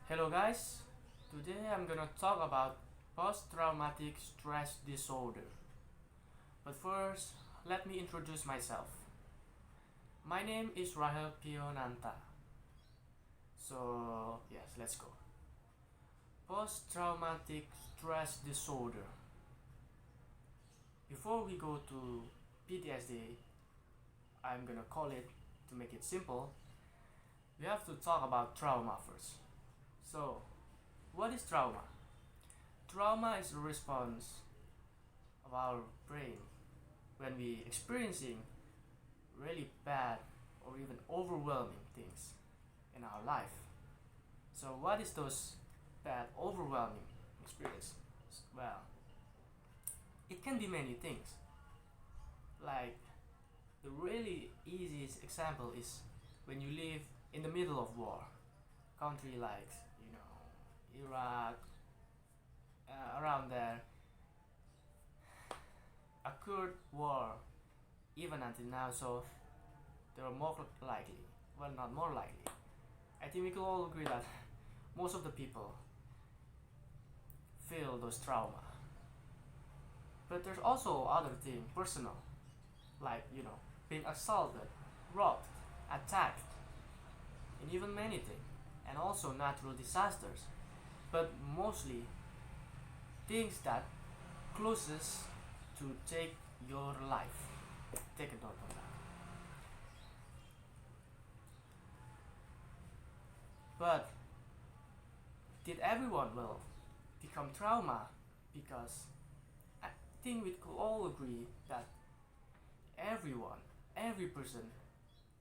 Hello guys, today I'm gonna talk about post-traumatic stress disorder. But first, let me introduce myself. My name is Rahel Pionanta. So, yes, let's go. Post-traumatic stress disorder. Before we go to PTSD, I'm gonna call it, to make it simple, we have to talk about trauma first. So, what is trauma? Trauma is a response of our brain when we experiencing really bad or even overwhelming things in our life. So what is those bad overwhelming experiences? Well, it can be many things. Like the really easiest example is when you live in the middle of war, country like Iraq, around there, occurred war even until now. So they are more likely, well, not more likely, I think we can all agree that most of the people feel those trauma. But there's also other thing, personal, like being assaulted, robbed, attacked, and even many things, and also natural disasters. But mostly things that closest to take your life. Take a note on that. But did everyone will become trauma? Because I think we could all agree that everyone, every person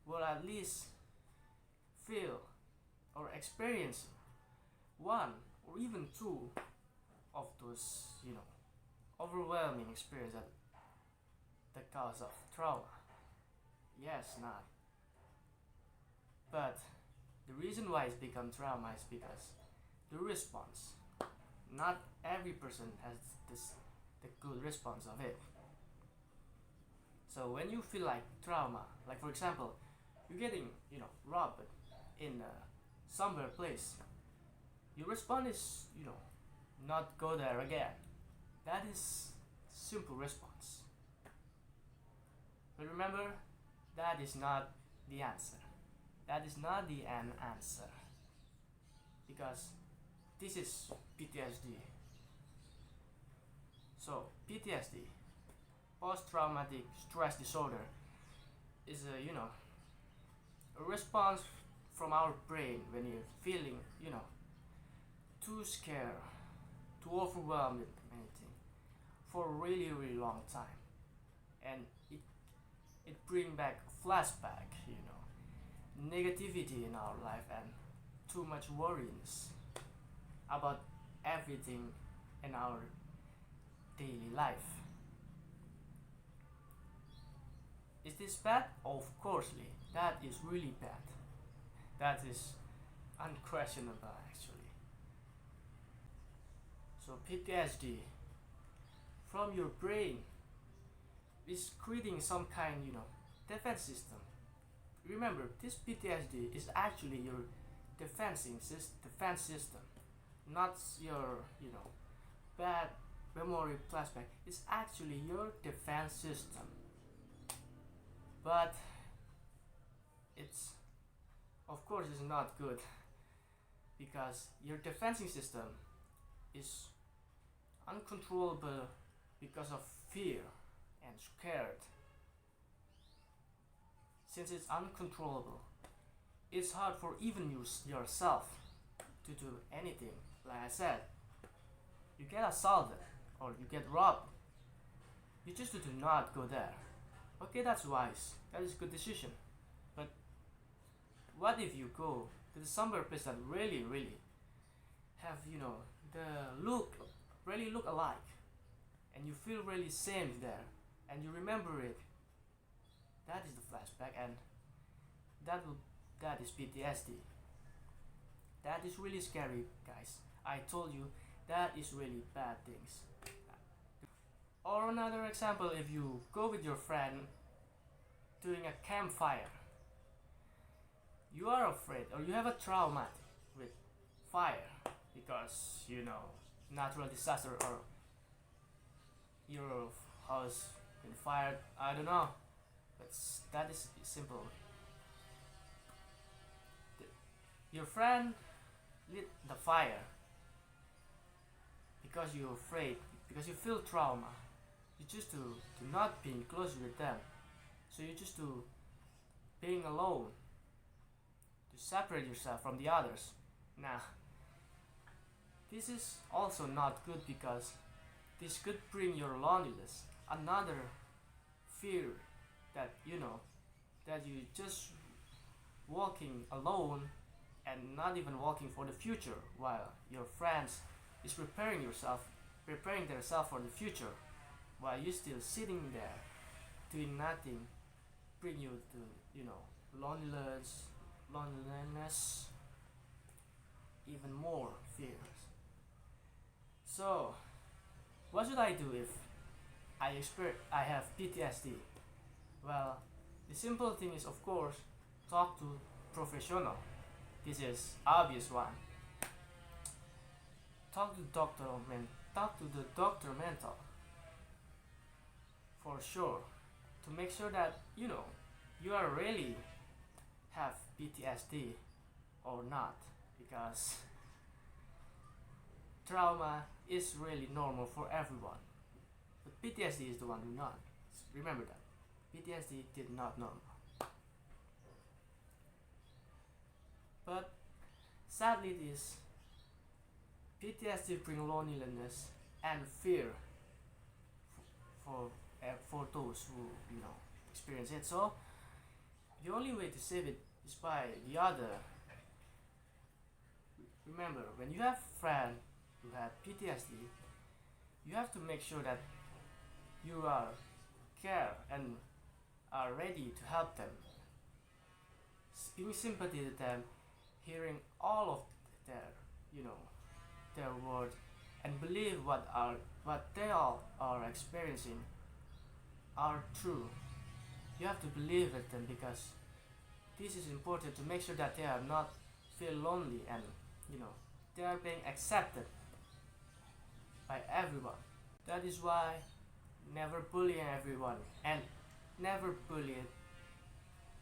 will at least feel or experience one or even two of those, overwhelming experience that the cause of trauma. Yes, not. But the reason why it's become trauma is because the response. Not every person has this the good response of it. So when you feel like trauma, like for example, you're getting robbed in a somewhere place, your response is not go there again. That is simple response. But remember, that is not the answer. That is not the answer. Because this is PTSD. So PTSD, post-traumatic stress disorder, is a response from our brain when you're feeling too scared, too overwhelmed with anything for a really really long time, and it bring back flashback, negativity in our life and too much worries about everything in our daily life. Is this bad? Of course, that is really bad. That is unquestionable actually. So PTSD from your brain is creating some kind, defense system. Remember, this PTSD is actually your defense system, not your, bad memory flashback. It's actually your defense system. But it's, of course, it's not good because your defensive system is uncontrollable because of fear and scared. Since it's uncontrollable, it's hard for even yourself to do anything. Like I said, you get assaulted or you get robbed, you just do not go there. Okay, that's wise. That is a good decision. But what if you go to the somewhere place that really, really have the look alike, and you feel really safe there, and you remember it? That is the flashback, and that is PTSD. That is really scary, guys. I told you that is really bad things. Or another example, if you go with your friend during a campfire, you are afraid or you have a trauma with fire because natural disaster or your house been fired. I don't know, but that is simple. Your friend lit the fire because you're afraid, because you feel trauma. You choose to not being close with them. So you choose to being alone, to separate yourself from the others. Now, this is also not good because this could bring your loneliness, another fear that that you just walking alone and not even walking for the future while your friends is preparing themselves for the future while you still sitting there doing nothing bring you to loneliness, even more fears. So what should I do if I have PTSD? Well, the simple thing is, of course, talk to professional. This is obvious one. Talk to the doctor mental for sure, to make sure that you are really have PTSD or not, because trauma is really normal for everyone, but PTSD is the one who not. Remember that PTSD did not normal. But sadly, this PTSD bring loneliness and fear for for those who experience it. So the only way to save it is by the other. Remember, when you have friend who have PTSD, you have to make sure that you are care and are ready to help them, being sympathy to them, hearing all of their their words, and believe what they all are experiencing are true. You have to believe in them because this is important to make sure that they are not feel lonely and they are being accepted by everyone. That is why never bully everyone and never bully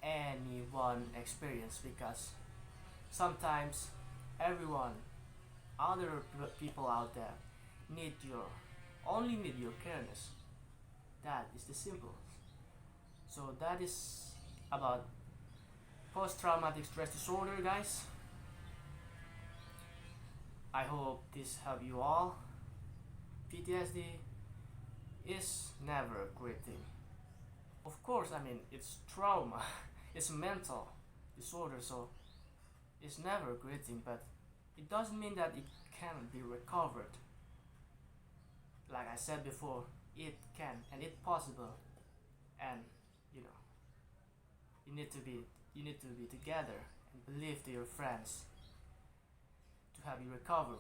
anyone experience, because sometimes everyone other people out there need your careness. That is the simple. So that is about post-traumatic stress disorder, guys. I hope this helped you all. PTSD is never a great thing. Of course, I mean, it's trauma. It's mental disorder, so it's never a great thing, but it doesn't mean that it can't be recovered. Like I said before, it can and it's possible, and you know you need to be together and believe to your friends to help you recover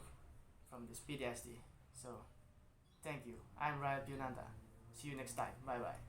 from this PTSD. So thank you. I'm Rahel Pionanta. See you next time. Bye bye.